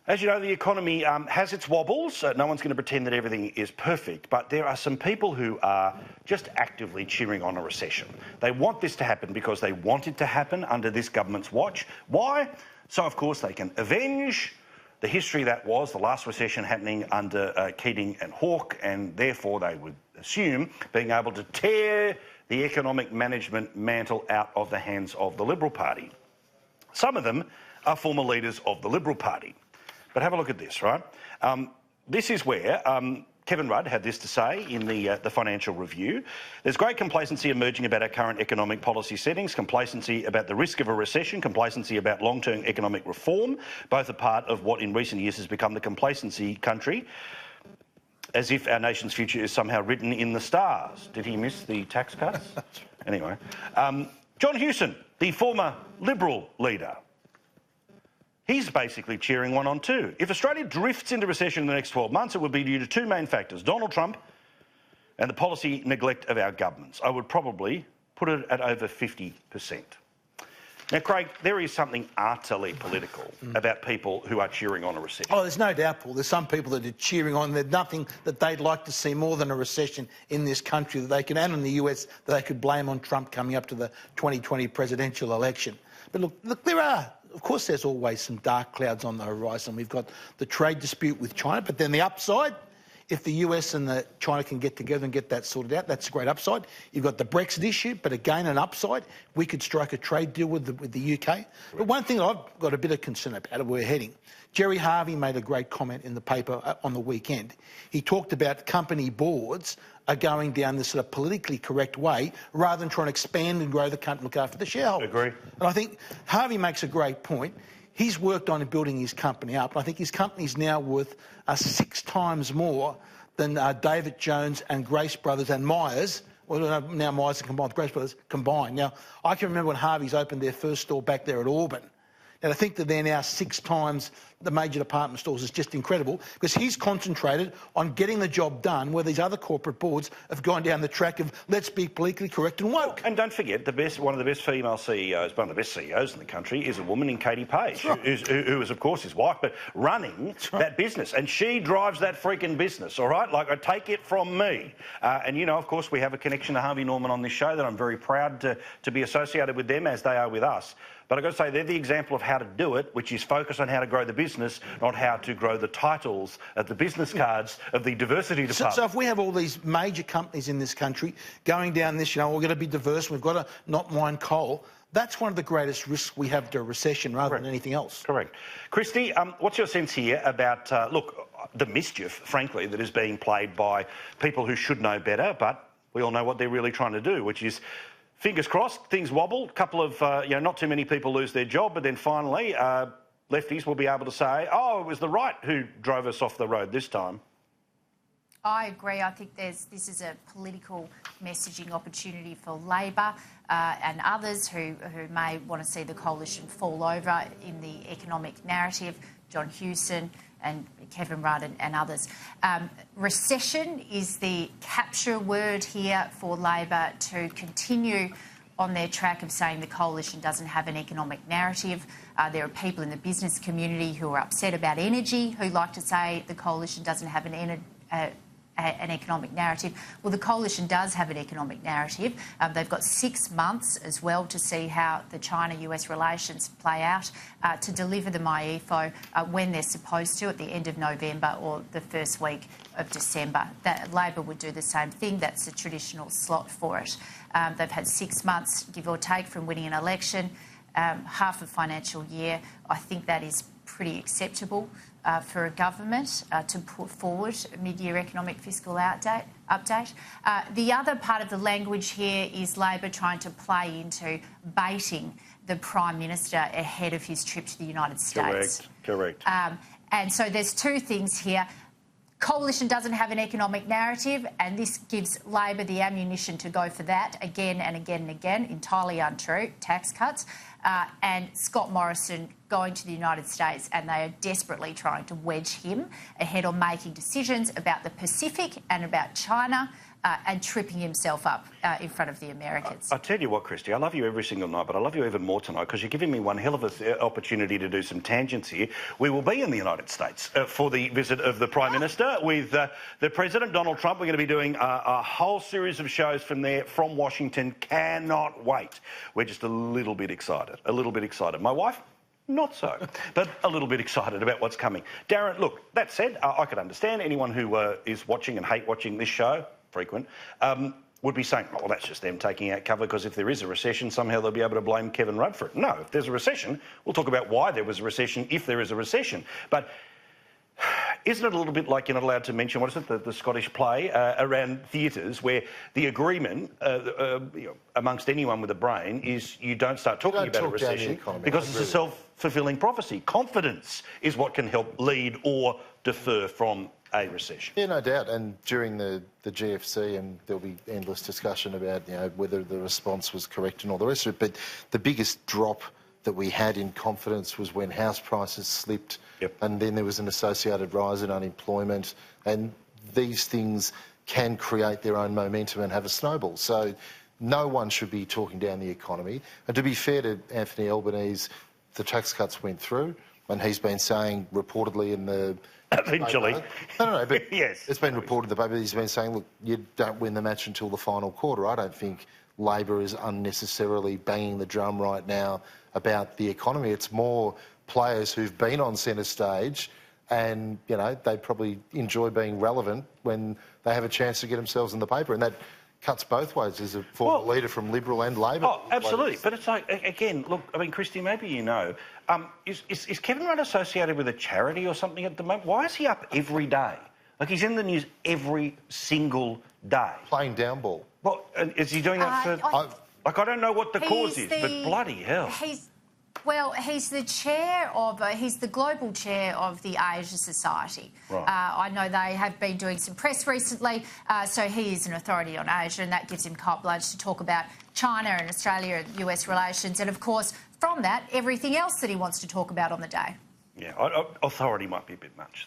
As you know, the economy has its wobbles. No one's going to pretend that everything is perfect, but there are some people who are just actively cheering on a recession. They want this to happen because they want it to happen under this government's watch. Why? So, of course, they can avenge the history that was the last recession happening under Keating and Hawke, and therefore they would assume being able to tear the economic management mantle out of the hands of the Liberal Party. Some of them are former leaders of the Liberal Party. But have a look at this, right? This is where Kevin Rudd had this to say in the Financial Review. There's great complacency emerging about our current economic policy settings, complacency about the risk of a recession, complacency about long-term economic reform, both a part of what in recent years has become the complacency country, as if our nation's future is somehow written in the stars. Did he miss the tax cuts? Anyway. John Hewson, the former Liberal leader, he's basically cheering one on too. If Australia drifts into recession in the next 12 months, it would be due to two main factors, Donald Trump and the policy neglect of our governments. I would probably put it at over 50%. Now, Craig, there is something utterly political about people who are cheering on a recession. Oh, there's no doubt, Paul. There's some people that are cheering on. There's nothing that they'd like to see more than a recession in this country that they can, and in the US, that they could blame on Trump coming up to the 2020 presidential election. But look, there are, of course, there's always some dark clouds on the horizon. We've got the trade dispute with China, but then the upside, if the US and China can get together and get that sorted out, that's a great upside. You've got the Brexit issue, but again, an upside. We could strike a trade deal with the UK. Right. But one thing I've got a bit of concern about, where we're heading, Gerry Harvey made a great comment in the paper on the weekend. He talked about company boards are going down this sort of politically correct way rather than trying to expand and grow the country, look after the shareholders. Agree. And I think Harvey makes a great point. He's worked on building his company up. I think his company's now worth 6 times more than David Jones and Grace Brothers and Myers. Well, now Myers are combined with Grace Brothers combined. Now, I can remember when Harvey's opened their first store back there at Auburn. And I think that they're now 6 times the major department stores is just incredible because he's concentrated on getting the job done where these other corporate boards have gone down the track of let's be politically correct and woke. And don't forget, one of the best female CEOs, one of the best CEOs in the country is a woman in Katie Page, right, who is, of course, his wife, but running that business. And she drives that freaking business, all right? Like, I take it from me. And, you know, of course, we have a connection to Harvey Norman on this show that I'm very proud to be associated with them as they are with us. But I've got to say, they're the example of how to do it, which is focus on how to grow the business, not how to grow the titles of the business cards of the diversity department. So if we have all these major companies in this country going down this, you know, we're going to be diverse, we've got to not mine coal, that's one of the greatest risks we have to a recession rather than anything else. Correct. Christy, what's your sense here about, look, the mischief, frankly, that is being played by people who should know better, but we all know what they're really trying to do, which is, fingers crossed, things wobble, a couple of, not too many people lose their job, but then finally lefties will be able to say, oh, it was the right who drove us off the road this time. I agree. I think this is a political messaging opportunity for Labor and others who may want to see the coalition fall over in the economic narrative. John Hewson and Kevin Rudd and others. Recession is the capture word here for Labor to continue on their track of saying the coalition doesn't have an economic narrative. There are people in the business community who are upset about energy who like to say the coalition doesn't have an economic narrative. Well, the coalition does have an economic narrative. They've got 6 months as well to see how the China-US relations play out to deliver the MyEFO when they're supposed to at the end of November or the first week of December. That Labor would do the same thing. That's the traditional slot for it. They've had 6 months, give or take, from winning an election, half a financial year. I think that is pretty acceptable for a government to put forward a mid-year economic fiscal update. The other part of the language here is Labor trying to play into baiting the Prime Minister ahead of his trip to the United States. Correct. And so there's 2 things here. Coalition doesn't have an economic narrative, and this gives Labor the ammunition to go for that again and again and again. Entirely untrue. Tax cuts. and Scott Morrison going to the United States, and they are desperately trying to wedge him ahead on making decisions about the Pacific and about China, and tripping himself up in front of the Americans. I tell you what, Christy, I love you every single night, but I love you even more tonight because you're giving me one hell of an opportunity to do some tangents here. We will be in the United States for the visit of the Prime Minister with the President, Donald Trump. We're going to be doing a whole series of shows from there, from Washington. Cannot wait. We're just a little bit excited, My wife, not so, but a little bit excited about what's coming. Darren, look, that said, I could understand anyone who is watching and hate watching this show, frequent, would be saying, well, that's just them taking out cover because if there is a recession, somehow they'll be able to blame Kevin Rudd for it. No, if there's a recession, we'll talk about why there was a recession if there is a recession. But isn't it a little bit like you're not allowed to mention, what is it, the Scottish play around theatres where the agreement amongst anyone with a brain is you don't start talking about a recession because it's a self-fulfilling prophecy. Confidence is what can help lead or defer from a recession. Yeah, no doubt. And during the GFC, and there'll be endless discussion about whether the response was correct and all the rest of it. But the biggest drop that we had in confidence was when house prices slipped, and then there was an associated rise in unemployment. And these things can create their own momentum and have a snowball. So no one should be talking down the economy. And to be fair to Anthony Albanese, the tax cuts went through, and he's been saying reportedly in the eventually. No, but yes, it's been reported in the paper. He's been saying, look, you don't win the match until the final quarter. I don't think Labor is unnecessarily banging the drum right now about the economy. It's more players who've been on centre stage and, they probably enjoy being relevant when they have a chance to get themselves in the paper. And that cuts both ways as a former leader from Liberal and Labor. Oh, absolutely. But it's like, again, look, I mean, Christy, maybe is Kevin Rudd associated with a charity or something at the moment? Why is he up every day? Like, he's in the news every single day. Playing down ball. Well, is he doing that for... I don't know what the cause is, but bloody hell. He's the chair of... he's the global chair of the Asia Society. Right. I know they have been doing some press recently, so he is an authority on Asia, and that gives him carte blanche to talk about China and Australia and US relations, and, of course, from that, everything else that he wants to talk about on the day. Yeah, authority might be a bit much, though.